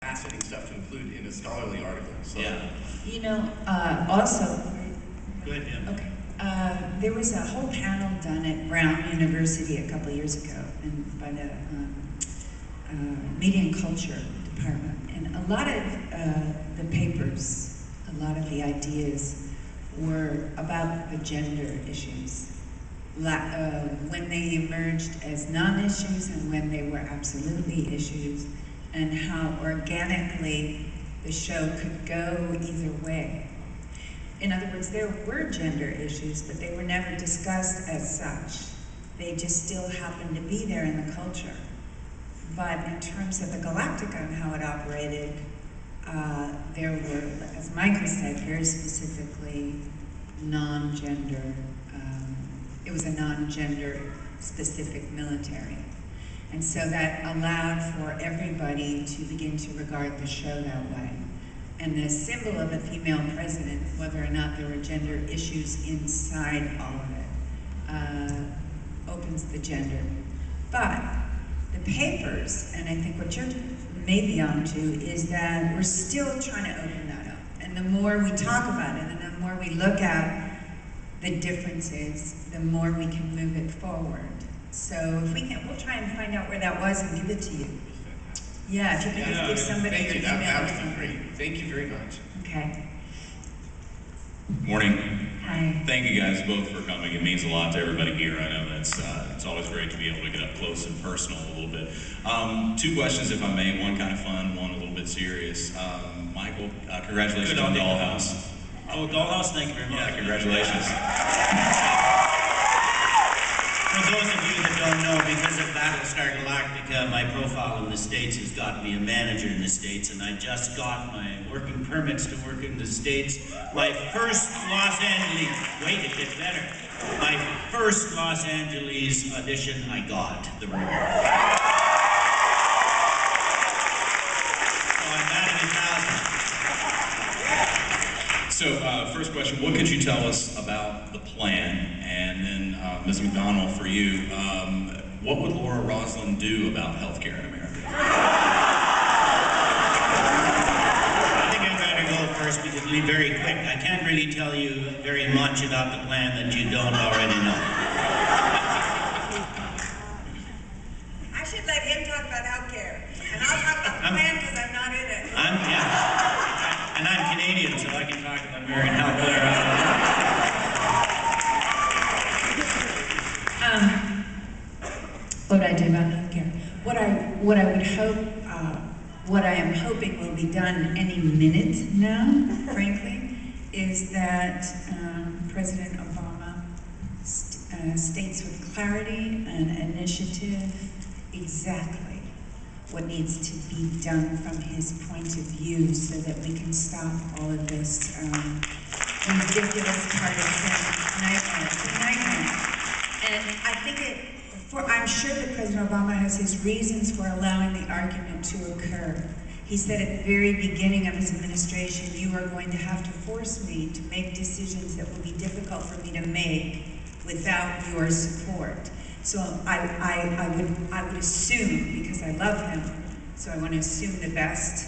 fascinating stuff to include in a scholarly article. So. Yeah. You know, also, go ahead, Jim. Okay. There was a whole panel done at Brown University a couple of years ago, and by the Media and Culture Department, and a lot of the papers, a lot of the ideas were about the gender issues. When they emerged as non-issues and when they were absolutely issues, and how organically the show could go either way. In other words, there were gender issues, but they were never discussed as such. They just still happened to be there in the culture. But in terms of the Galactica and how it operated, there were, as Michael said, very specifically non-gender. It was a non-gender specific military. And so that allowed for everybody to begin to regard the show that way. And the symbol of a female president, whether or not there were gender issues inside all of it, opens the gender. But the papers, and I think what you're maybe onto, is that we're still trying to open that up. And the more we talk about it, and the more we look at the differences, the more we can move it forward. So if we can, we'll try and find out where that was and give it to you. Yeah, if you can just give somebody your email. That would be great. Thank you very much. Okay. Morning. Hi. Thank you guys both for coming. It means a lot to everybody here. I know that's it's always great to be able to get up close and personal a little bit. Two questions, if I may. One kind of fun, one a little bit serious. Michael, congratulations on Dollhouse. Oh, Dollhouse, thank you very much. Yeah, congratulations. For those of you that don't know, because of Battlestar Galactica, my profile in the States has got me a manager in the States, and I just got my working permits to work in the States. My first Los Angeles, wait, it gets better. My first Los Angeles audition, I got the role. So I'm batting 1,000. So, first question, what could you tell us about the plan? And then, Ms. McDonnell, for you, what would Laura Roslin do about healthcare in America? I think I'd better go first because it'll be very quick. I can't really tell you very much about the plan that you don't already know. I should let him talk about healthcare, and I'll talk about the plan because I'm not in it. And I'm Canadian, so I can talk about American healthcare. What I do about healthcare. What I would hope, what I am hoping will be done any minute now, frankly, is that President Obama states with clarity and initiative exactly what needs to be done from his point of view so that we can stop all of this ridiculous partisan nightmare. It's a nightmare. And I think I'm sure that President Obama has his reasons for allowing the argument to occur. He said at the very beginning of his administration, you are going to have to force me to make decisions that will be difficult for me to make without your support. So I would assume, because I love him, so I want to assume the best,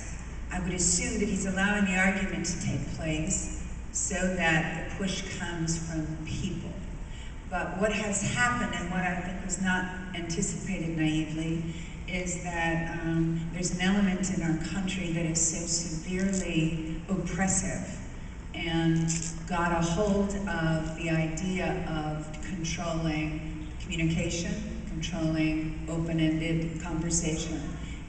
I would assume that he's allowing the argument to take place so that the push comes from people. But what has happened, and what I think was not anticipated naively, is that there's an element in our country that is so severely oppressive and got a hold of the idea of controlling communication, controlling open-ended conversation.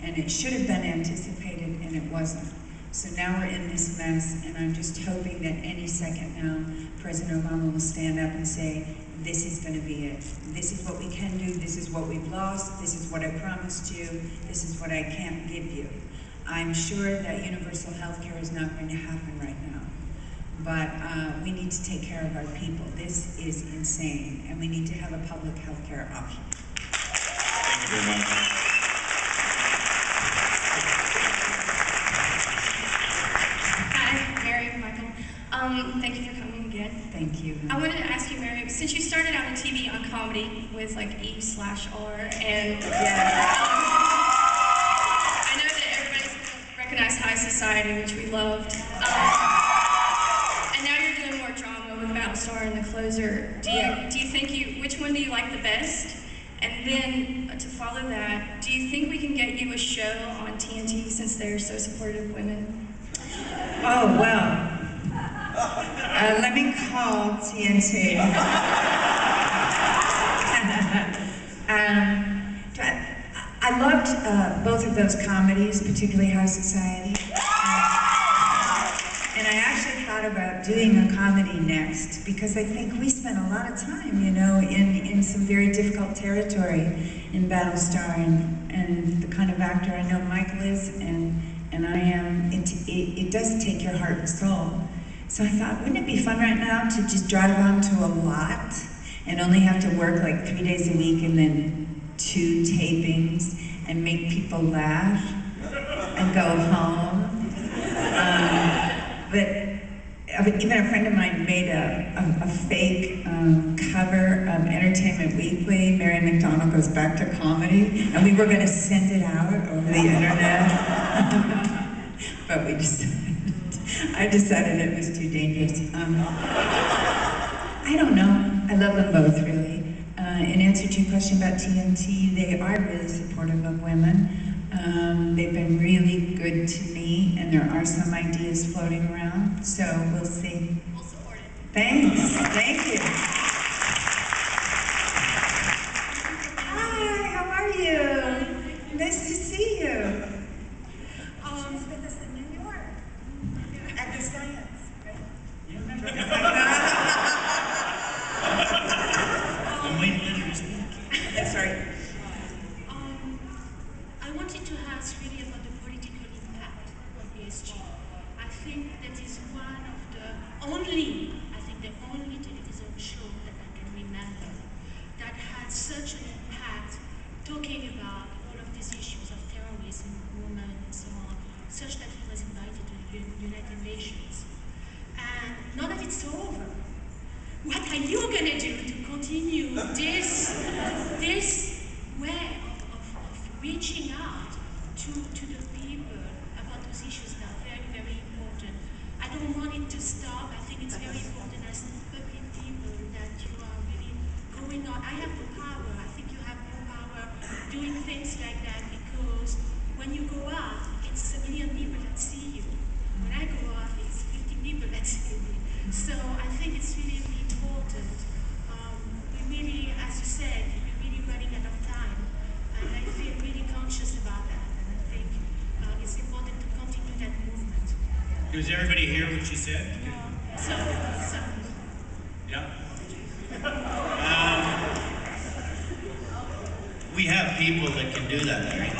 And it should have been anticipated, and it wasn't. So now we're in this mess, and I'm just hoping that any second now, President Obama will stand up and say, this is going to be it. This is what we can do, this is what we've lost, this is what I promised you, this is what I can't give you. I'm sure that universal health care is not going to happen right now. But we need to take care of our people. This is insane, and we need to have a public health care option. Thank you very much. Thank you for coming again. Thank you. I wanted to ask you, Mary, since you started out in TV on comedy with like E/R, and I know that everybody's going to recognize high society, which we loved. And now you're doing more drama with Battlestar and The Closer. Do you think which one do you like the best? And then to follow that, do you think we can get you a show on TNT since they're so supportive of women? Oh, well. Let me call TNT. I loved both of those comedies, particularly High Society. And I actually thought about doing a comedy next because I think we spent a lot of time, you know, in some very difficult territory in Battlestar, and the kind of actor I know Michael is and I am. It does take your heart and soul. So I thought, wouldn't it be fun right now to just drive on to a lot and only have to work like 3 days a week and then 2 tapings and make people laugh and go home. But even a friend of mine made a fake cover of Entertainment Weekly, Mary McDonnell Goes Back to Comedy, and we were going to send it out over the internet. But I decided it was too dangerous. I don't know. I love them both, really. In answer to your question about TNT, they are really supportive of women. They've been really good to me, and there are some ideas floating around, so we'll see. We'll support it. Thanks. Thank you. Hi, how are you? Nice to see you. She's with us in New York at the Science, right? You remember? I'm waiting to let her speak. Sorry. I wanted to ask really about the political impact of ESG. I think that is one of the only television show that I can remember that had such an impact talking about all of these issues of terrorism, women, and so on, such that he was invited to the United Nations. And now that it's over, what are you going to do to continue this way of reaching out to the people about those issues that are very, very important? I don't want it to stop. I think it's very important as public people that you are really going on. I have the power. I think you have more power doing things like that, because when you go out, it's 1 million people that see you. When I go out, it's 50 people that see me. So I think it's really, really important. We really, as you said, we're really running out of time, and I feel really conscious about that. And I think it's important to continue that movement. Does everybody hear what she said? So. Yeah. We have people that can do that, Larry.